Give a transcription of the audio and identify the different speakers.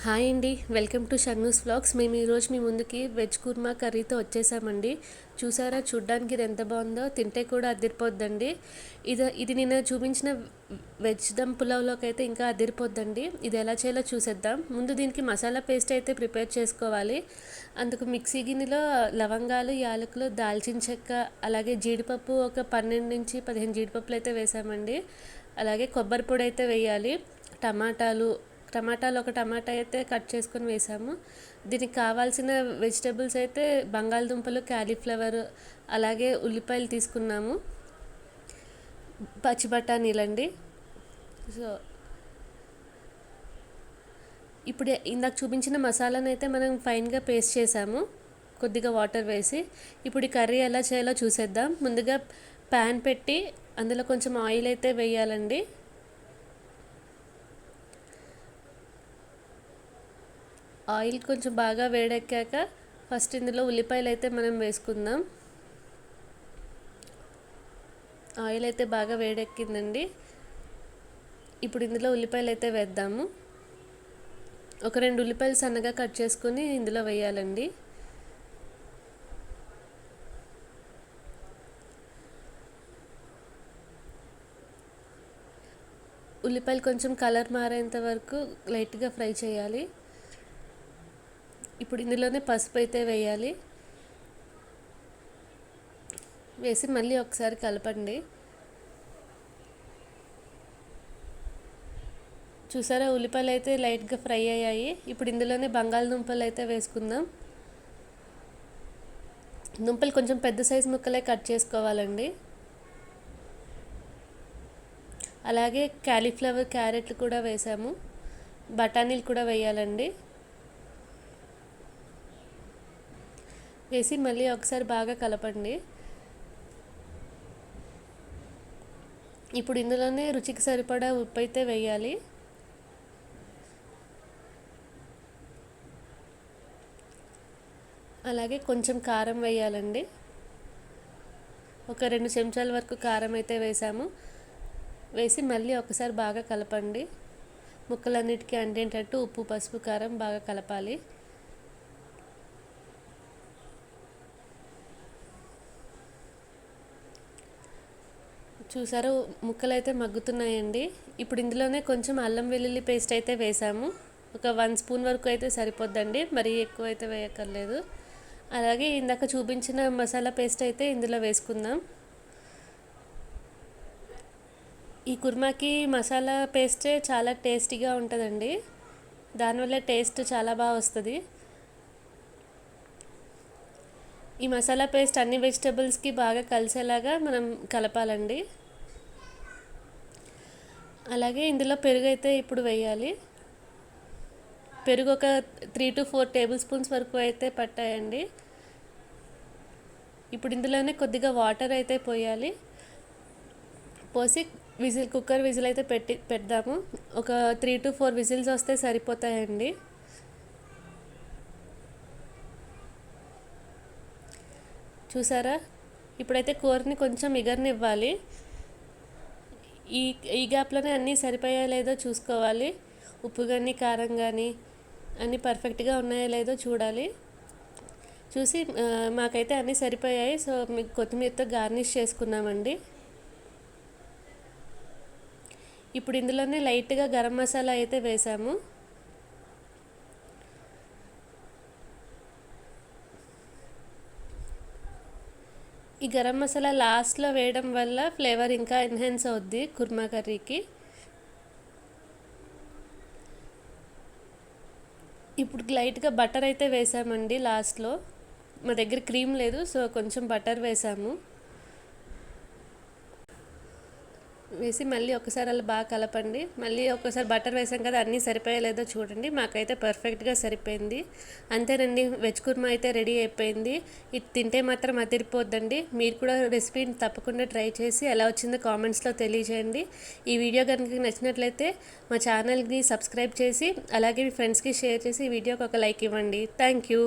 Speaker 1: Hi అండి, welcome to Shannu's vlogs. మేము ఈరోజు మీ ముందుకి వెజ్ కుర్మా కర్రీతో వచ్చేసామండి. చూసారా, చూడ్డానికి ఇది ఎంత బాగుందో, తింటే కూడా అదిరిపోద్దండి. ఇది నేను చూపించిన వెజ్ దమ్ పులావ్లోకి అయితే ఇంకా అదిరిపోద్దండి. ఇది ఎలా చేయాలో చూసేద్దాం. ముందు దీనికి మసాలా పేస్ట్ అయితే ప్రిపేర్ చేసుకోవాలి. అందుకు మిక్సీ గిన్నెలో లవంగాలు, యాలకులు, దాల్చిన చెక్క, అలాగే జీడిపప్పు ఒక 12 నుంచి 15 జీడిపప్పులు అయితే వేసామండి. అలాగే కొబ్బరి పొడి అయితే వేయాలి. టమాటాలు ఒక టమాటా అయితే కట్ చేసుకొని వేసాము. దీనికి కావాల్సిన వెజిటేబుల్స్ అయితే బంగాళదుంపలు, క్యాలీఫ్లవర్, అలాగే ఉల్లిపాయలు తీసుకున్నాము, పచ్చి బఠానీలండి. సో ఇప్పుడు ఇందాక చూపించిన మసాలాను అయితే మనం ఫైన్గా పేస్ట్ చేసాము, కొద్దిగా వాటర్ వేసి. ఇప్పుడు ఈ కర్రీ ఎలా చేయాలో చూసేద్దాం. ముందుగా ప్యాన్ పెట్టి అందులో కొంచెం ఆయిల్ అయితే వేయాలండి. ఆయిల్ కొంచెం బాగా వేడెక్కాక ఫస్ట్ ఇందులో ఉల్లిపాయలు అయితే మనం వేసుకుందాం. ఆయిల్ అయితే బాగా వేడెక్కిందండి. ఇప్పుడు ఇందులో ఉల్లిపాయలు అయితే వేద్దాము. ఒక 2 ఉల్లిపాయలు సన్నగా కట్ చేసుకొని ఇందులో వేయాలండి. ఉల్లిపాయలు కొంచెం కలర్ మారేంత వరకు లైట్గా ఫ్రై చేయాలి. ఇప్పుడు ఇందులోనే పసుపు అయితే వేయాలి. వేసి మళ్ళీ ఒకసారి కలపండి. చూసారా, ఉల్లిపాయలు అయితే లైట్గా ఫ్రై అయ్యాయి. ఇప్పుడు ఇందులోనే బంగాళదుంపలు అయితే వేసుకుందాం. దుంపలు కొంచెం పెద్ద సైజు ముక్కలే కట్ చేసుకోవాలండి. అలాగే క్యాలీఫ్లవర్, క్యారెట్లు కూడా వేసాము. బఠానీలు కూడా వేయాలండి. వేసి మళ్ళీ ఒకసారి బాగా కలపండి. ఇప్పుడు ఇందులోనే రుచికి సరిపడా ఉప్పు అయితే వేయాలి. అలాగే కొంచెం కారం వేయాలండి. ఒక 2 చెంచాల వరకు కారం అయితే వేసాము. వేసి మళ్ళీ ఒకసారి బాగా కలపండి. ముక్కలన్నిటికీ అంటేటట్టు ఉప్పు, పసుపు, కారం బాగా కలపాలి. చూసారు, ముక్కలు అయితే మగ్గుతున్నాయండి. ఇప్పుడు ఇందులోనే కొంచెం అల్లం వెల్లుల్లి పేస్ట్ అయితే వేసాము. ఒక 1 స్పూన్ వరకు అయితే సరిపోద్దండి, మరీ ఎక్కువ అయితే వేయక్కర్లేదు. అలాగే ఇందాక చూపించిన మసాలా పేస్ట్ అయితే ఇందులో వేసుకుందాం. ఈ కుర్మాకి మసాలా పేస్టే చాలా టేస్టీగా ఉంటుందండి. దానివల్ల టేస్ట్ చాలా బాగా వస్తుంది. ఈ మసాలా పేస్ట్ అన్ని వెజిటబుల్స్కి బాగా కలిసేలాగా మనం కలపాలండి. అలాగే ఇందులో పెరుగు అయితే ఇప్పుడు వేయాలి. పెరుగు ఒక 3 to 4 టేబుల్ స్పూన్స్ వరకు అయితే పట్టాయండి. ఇప్పుడు ఇందులోనే కొద్దిగా వాటర్ అయితే పోయాలి. పోసి కుక్కర్ విజిల్ అయితే పెడదాము. ఒక 3 to 4 విజిల్స్ వస్తే సరిపోతాయండి. చూసారా, ఇప్పుడైతే కూరని కొంచెం ఇవ్వాలి. ఈ గ్యాప్లోనే అన్నీ సరిపోయా లేదో చూసుకోవాలి. ఉప్పు కానీ, కారం కానీ అన్నీ పర్ఫెక్ట్గా ఉన్నాయో లేదో చూడాలి. చూసి మాకైతే అన్నీ సరిపోయాయి. సో మీకు కొత్తిమీరతో గార్నిష్ చేసుకున్నామండి. ఇప్పుడు ఇందులోనే లైట్గా గరం మసాలా అయితే వేసాము. ఈ గరం మసాలా లాస్ట్లో వేయడం వల్ల ఫ్లేవర్ ఇంకా ఎన్హాన్స్ అవుద్ది కుర్మా కర్రీకి. ఇప్పుడు లైట్గా బటర్ అయితే వేసామండి లాస్ట్లో. మా దగ్గర క్రీమ్ లేదు, సో కొంచెం బటర్ వేసాము. వేసి మళ్ళీ ఒకసారి అలా బాగా కలపండి. మళ్ళీ ఒకసారి బటర్ వేసాం కదా, అన్నీ సరిపోయా లేదో చూడండి. మాకైతే పర్ఫెక్ట్గా సరిపోయింది. అంతేనండి, వెజ్ కుర్మా అయితే రెడీ అయిపోయింది. ఇది తింటే మాత్రం అదిరిపోద్దండి. మీరు కూడా రెసిపీని తప్పకుండా ట్రై చేసి ఎలా వచ్చిందో కామెంట్స్లో తెలియజేయండి. ఈ వీడియో కనుక నచ్చినట్లయితే మా ఛానల్ని సబ్స్క్రైబ్ చేసి అలాగే మీ ఫ్రెండ్స్కి షేర్ చేసి ఈ వీడియోకి ఒక లైక్ ఇవ్వండి. Thank you.